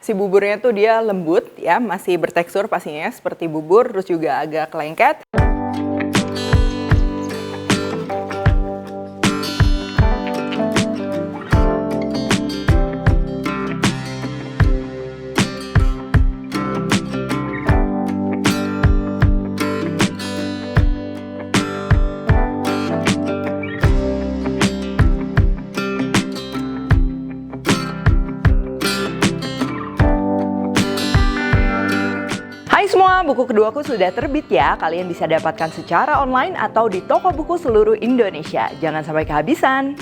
Si buburnya tuh dia lembut ya, masih bertekstur pastinya seperti bubur, terus juga agak lengket. Hai semua, buku keduaku sudah terbit ya. Kalian bisa dapatkan secara online atau di toko buku seluruh Indonesia. Jangan sampai kehabisan.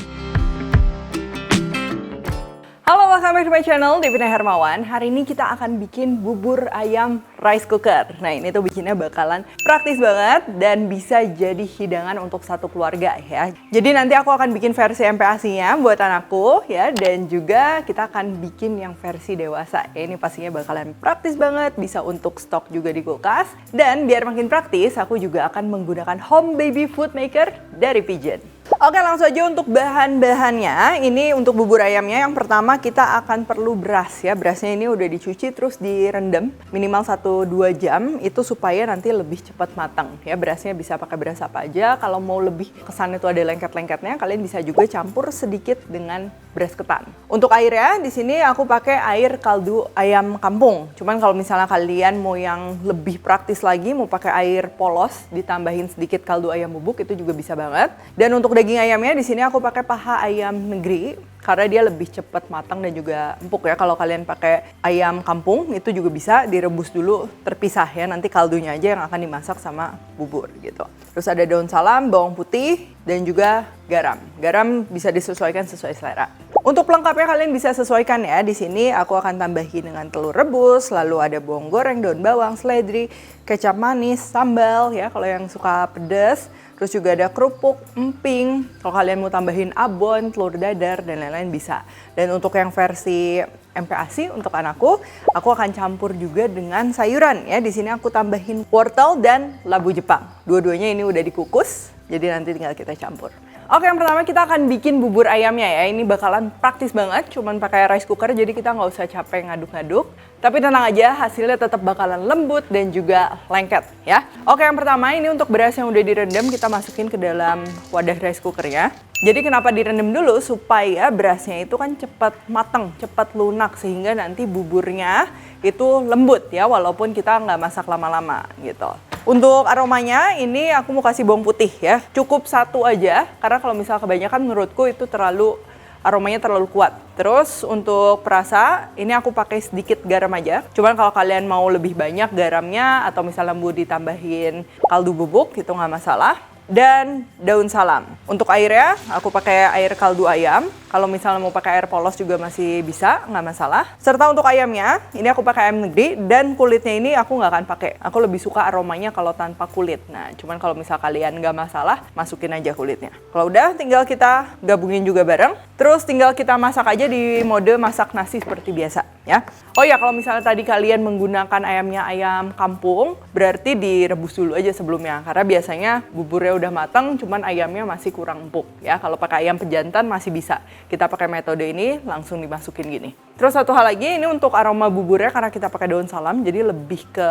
Halo, welcome back to my channel, Devina Hermawan. Hari ini kita akan bikin bubur ayam rice cooker. Nah, ini tuh bikinnya bakalan praktis banget dan bisa jadi hidangan untuk satu keluarga ya. Jadi nanti aku akan bikin versi MPASI-nya buat anakku ya, dan juga kita akan bikin yang versi dewasa. Ya, ini pastinya bakalan praktis banget, bisa untuk stok juga di kulkas. Dan biar makin praktis, aku juga akan menggunakan home baby food maker dari Pigeon. Oke, langsung aja untuk bahan-bahannya. Ini untuk bubur ayamnya, yang pertama kita akan perlu beras ya. Berasnya ini udah dicuci terus direndam minimal 1-2 jam itu supaya nanti lebih cepat matang ya. Berasnya bisa pakai beras apa aja. Kalau mau lebih kesan itu ada lengket-lengketnya, kalian bisa juga campur sedikit dengan beras ketan. Untuk airnya di sini aku pakai air kaldu ayam kampung. Cuman kalau misalnya kalian mau yang lebih praktis lagi, mau pakai air polos ditambahin sedikit kaldu ayam bubuk, itu juga bisa banget. Dan untuk daging ayamnya di sini aku pakai paha ayam negeri karena dia lebih cepat matang dan juga empuk ya. Kalau kalian pakai ayam kampung itu juga bisa direbus dulu terpisah ya. Nanti kaldunya aja yang akan dimasak sama bubur gitu. Terus ada daun salam, bawang putih, dan juga garam. Garam bisa disesuaikan sesuai selera. Untuk pelengkapnya kalian bisa sesuaikan ya. Di sini aku akan tambahin dengan telur rebus, lalu ada bawang goreng, daun bawang, seledri, kecap manis, sambal ya kalau yang suka pedas. Terus juga ada kerupuk, emping, kalau kalian mau tambahin abon, telur dadar, dan lain-lain bisa. Dan untuk yang versi MPASI untuk anakku, aku akan campur juga dengan sayuran ya. Di sini aku tambahin wortel dan labu Jepang. Dua-duanya ini udah dikukus, jadi nanti tinggal kita campur. Oke, yang pertama kita akan bikin bubur ayamnya ya. Ini bakalan praktis banget, cuman pakai rice cooker, jadi kita nggak usah capek ngaduk-ngaduk. Tapi tenang aja, hasilnya tetap bakalan lembut dan juga lengket ya. Oke, yang pertama ini untuk beras yang udah direndam, kita masukin ke dalam wadah rice cookernya. Jadi kenapa direndam dulu? Supaya berasnya itu kan cepat matang, cepat lunak, sehingga nanti buburnya itu lembut ya, walaupun kita nggak masak lama-lama gitu. Untuk aromanya ini aku mau kasih bawang putih ya, cukup 1 aja, karena kalau misal kebanyakan menurutku itu aromanya terlalu kuat. Terus untuk perasa ini aku pakai sedikit garam aja. Cuman kalau kalian mau lebih banyak garamnya atau misalnya mau ditambahin kaldu bubuk itu nggak masalah. Dan daun salam. Untuk airnya aku pakai air kaldu ayam. Kalau misalnya mau pakai air polos juga masih bisa, nggak masalah. Serta untuk ayamnya, ini aku pakai ayam negeri dan kulitnya ini aku nggak akan pakai. Aku lebih suka aromanya kalau tanpa kulit. Nah, cuman kalau misal kalian nggak masalah, masukin aja kulitnya. Kalau udah, tinggal kita gabungin juga bareng. Terus tinggal kita masak aja di mode masak nasi seperti biasa ya. Oh ya, kalau misalnya tadi kalian menggunakan ayamnya ayam kampung, berarti direbus dulu aja sebelumnya. Karena biasanya buburnya udah matang, cuman ayamnya masih kurang empuk ya. Kalau pakai ayam pejantan masih bisa. Kita pakai metode ini langsung dimasukin gini. Terus satu hal lagi, ini untuk aroma buburnya karena kita pakai daun salam, jadi lebih ke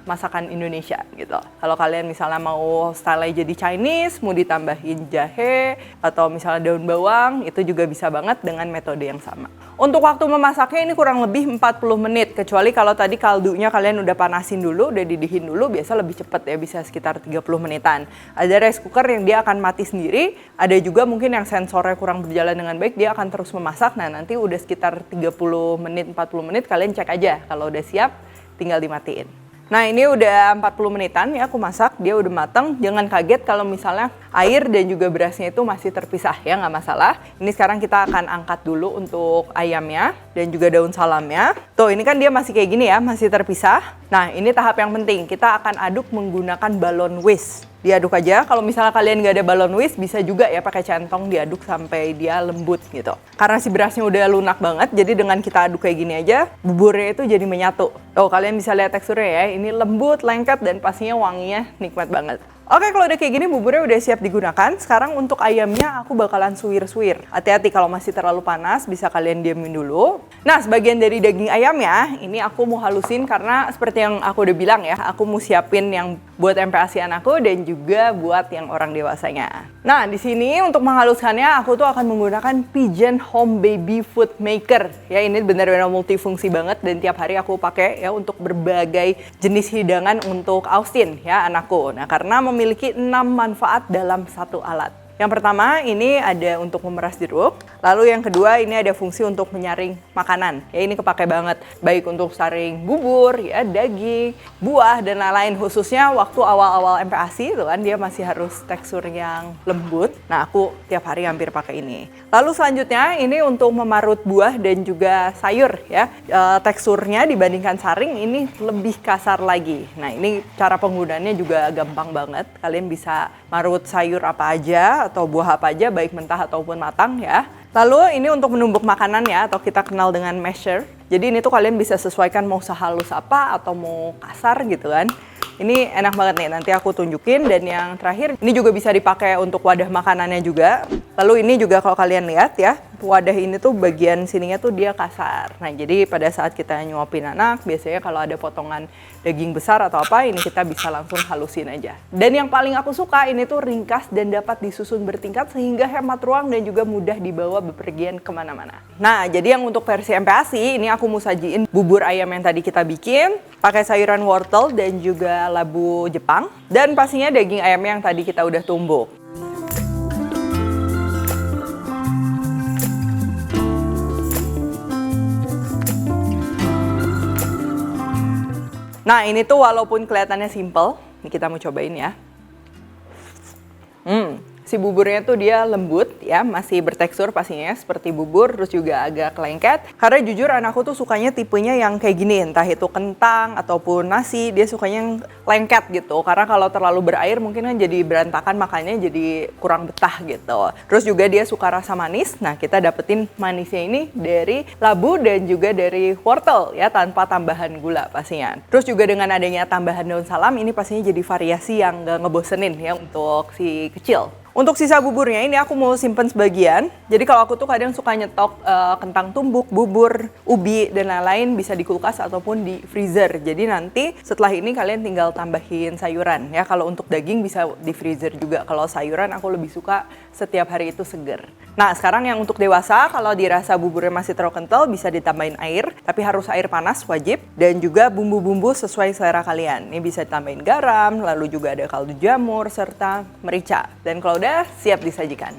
masakan Indonesia gitu. Kalau kalian misalnya mau style jadi Chinese, mau ditambahin jahe atau misalnya daun bawang, itu juga bisa banget dengan metode yang sama. Untuk waktu memasaknya ini kurang lebih 40 menit, kecuali kalau tadi kaldunya kalian udah panasin dulu, udah didihin dulu, biasa lebih cepet ya, bisa sekitar 30 menitan. Ada rice cooker yang dia akan mati sendiri, ada juga mungkin yang sensornya kurang berjalan dengan baik, dia akan terus memasak. Nah, nanti udah sekitar 30 menit, 40 menit, kalian cek aja. Kalau udah siap, tinggal dimatiin. Nah, ini udah 40 menitan ya aku masak, dia udah mateng. Jangan kaget kalau misalnya air dan juga berasnya itu masih terpisah ya, nggak masalah. Ini sekarang kita akan angkat dulu untuk ayamnya dan juga daun salamnya. Tuh, ini kan dia masih kayak gini ya, masih terpisah. Nah, ini tahap yang penting, kita akan aduk menggunakan balon whisk. Diaduk aja, kalau misalnya kalian nggak ada balon whisk, bisa juga ya pakai centong diaduk sampai dia lembut gitu. Karena si berasnya udah lunak banget, jadi dengan kita aduk kayak gini aja, buburnya itu jadi menyatu. Tuh, kalian bisa lihat teksturnya ya, ini lembut, lengket, dan pastinya wanginya nikmat banget. Oke, kalau udah kayak gini buburnya udah siap digunakan. Sekarang untuk ayamnya aku bakalan suwir-suwir. Hati-hati kalau masih terlalu panas, bisa kalian diamin dulu. Nah, sebagian dari daging ayamnya, ini aku mau halusin karena seperti yang aku udah bilang ya, aku mau siapin yang buat MPASI anakku dan juga buat yang orang dewasanya. Nah, di sini untuk menghaluskannya, aku tuh akan menggunakan Pigeon Home Baby Food Maker. Ya, ini benar-benar multifungsi banget dan tiap hari aku pakai ya untuk berbagai jenis hidangan untuk Austin ya, anakku. Nah, karena memiliki 6 manfaat dalam satu alat. Yang pertama ini ada untuk memeras jeruk, lalu yang kedua ini ada fungsi untuk menyaring makanan. Ya ini kepake banget, baik untuk saring bubur, ya daging, buah dan lain-lain. Khususnya waktu awal-awal MPASI itu kan dia masih harus tekstur yang lembut. Nah aku tiap hari hampir pakai ini. Lalu selanjutnya ini untuk memarut buah dan juga sayur ya. Teksturnya dibandingkan saring ini lebih kasar lagi. Nah ini cara penggunaannya juga gampang banget. Kalian bisa marut sayur apa aja atau buah apa aja, baik mentah ataupun matang ya. Lalu ini untuk menumbuk makanan ya, atau kita kenal dengan masher. Jadi ini tuh kalian bisa sesuaikan mau sehalus apa atau mau kasar gitu kan. Ini enak banget nih, nanti aku tunjukin. Dan yang terakhir, ini juga bisa dipakai untuk wadah makanannya juga. Lalu ini juga kalau kalian lihat ya, wadah ini tuh bagian sininya tuh dia kasar. Nah jadi pada saat kita nyuapin anak, biasanya kalau ada potongan daging besar atau apa, ini kita bisa langsung halusin aja. Dan yang paling aku suka ini tuh ringkas dan dapat disusun bertingkat sehingga hemat ruang dan juga mudah dibawa bepergian kemana-mana. Nah jadi yang untuk versi MPASI, ini aku mau sajiin bubur ayam yang tadi kita bikin, pakai sayuran wortel dan juga labu Jepang, dan pastinya daging ayamnya yang tadi kita udah tumbuk. Nah ini tuh walaupun kelihatannya simple, ini kita mau cobain ya. Si buburnya tuh dia lembut ya, masih bertekstur pastinya seperti bubur, terus juga agak lengket. Karena jujur anakku tuh sukanya tipenya yang kayak gini, entah itu kentang ataupun nasi, dia sukanya yang lengket gitu. Karena kalau terlalu berair mungkin kan jadi berantakan, makanya jadi kurang betah gitu. Terus juga dia suka rasa manis, nah kita dapetin manisnya ini dari labu dan juga dari wortel ya, tanpa tambahan gula pastinya. Terus juga dengan adanya tambahan daun salam, ini pastinya jadi variasi yang gak ngebosenin ya untuk si kecil. Untuk sisa buburnya ini aku mau simpen sebagian. Jadi kalau aku tuh kadang suka nyetok kentang tumbuk, bubur, ubi, dan lain-lain bisa di kulkas ataupun di freezer. Jadi nanti setelah ini kalian tinggal tambahin sayuran ya. Kalau untuk daging bisa di freezer juga. Kalau sayuran aku lebih suka setiap hari itu seger. Nah sekarang yang untuk dewasa, kalau dirasa buburnya masih terlalu kental bisa ditambahin air. Tapi harus air panas wajib. Dan juga bumbu-bumbu sesuai selera kalian. Ini bisa ditambahin garam, lalu juga ada kaldu jamur, serta merica. Dan kalau udah siap disajikan.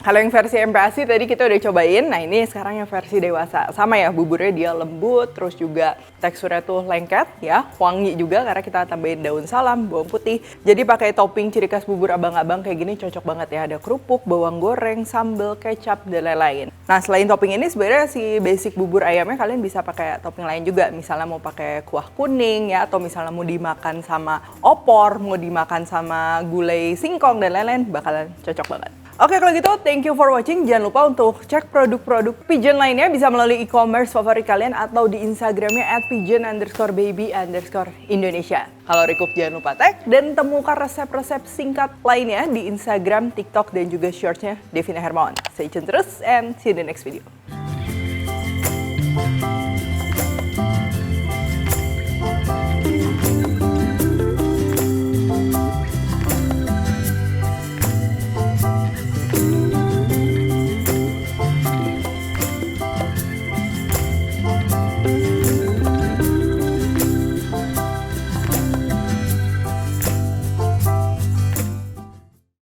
Kalau yang versi MPASI tadi kita udah cobain, nah ini sekarang yang versi dewasa. Sama ya, buburnya dia lembut, terus juga teksturnya tuh lengket ya, wangi juga karena kita tambahin daun salam, bawang putih. Jadi pakai topping ciri khas bubur abang-abang kayak gini cocok banget ya. Ada kerupuk, bawang goreng, sambal, kecap, dan lain-lain. Nah selain topping ini sebenarnya si basic bubur ayamnya kalian bisa pakai topping lain juga. Misalnya mau pakai kuah kuning ya, atau misalnya mau dimakan sama opor, mau dimakan sama gulai singkong dan lain-lain, bakalan cocok banget. Oke kalau gitu, thank you for watching. Jangan lupa untuk cek produk-produk Pigeon lainnya bisa melalui e-commerce favorit kalian atau di Instagramnya @pigeon_baby_Indonesia. Kalau request jangan lupa tag dan temukan resep-resep singkat lainnya di Instagram, TikTok, dan juga shortsnya Devina Hermawan. Stay tune terus and see you in the next video.